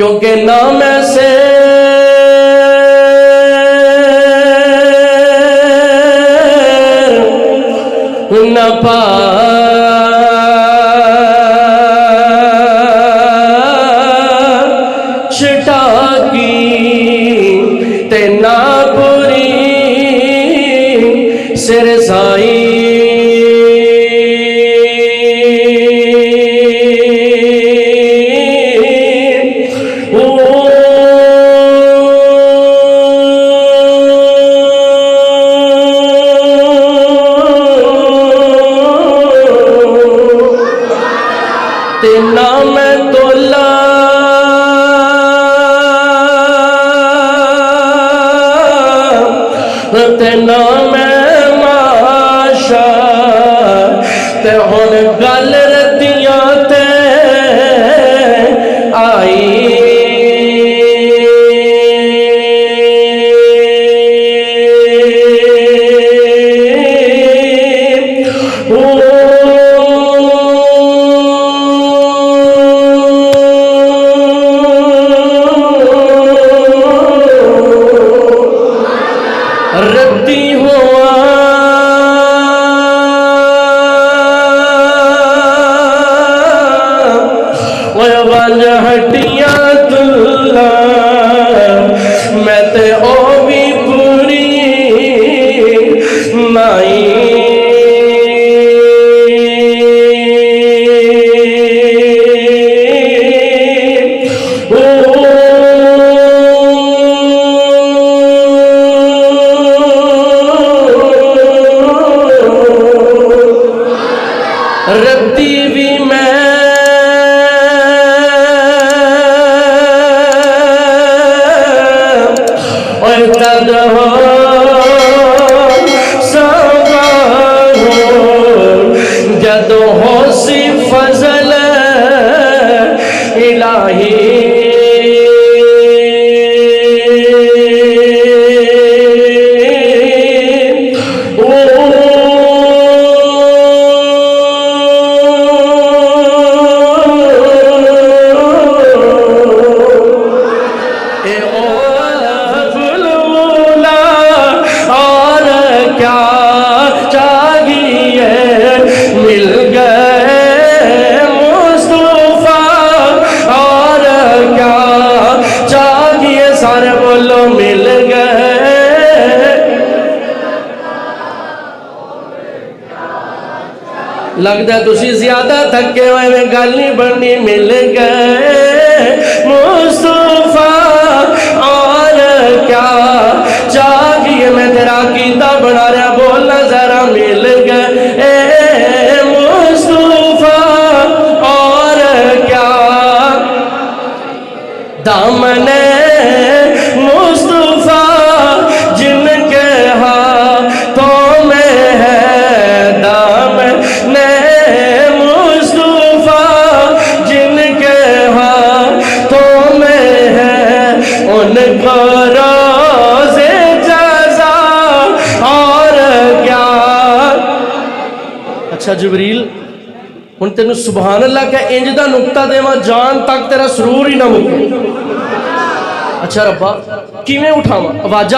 क्योंकि नाम ऐसे न पा ते ना पूरी सिरसाई ते ना मैं तोला ते ना मैं माशा ते हुन गल रतियां ते आई रद्दी हुआ वज हटिया तुल्ला मैं ते ओ भी पूरी नाई रद्दी भी मैं और तद हो सवा हो जद हो सी फजल इलाही सारे बोलो मिल गए। लगता तुसी ज्यादा थके हुए में गल नहीं बननी। मिल गए मुस्तफा और क्या चाहिए। मैं तेरा कीता बना रहा बोलना जरा। मिल गए मुस्तफा और क्या दामने मुस्तफा जिनके हाथों में है दामने मुस्तफा जिनके हाथों में है उनको रोज़े जज़ा और क्या। अच्छा जिब्रील हुण तेनू सुभान अल्लाह क्या इंज दा नुक्ता देवां जान तक तेरा सरूर ही ना मुके। अच्छा रब्बा किवें उठावां आवाज़ां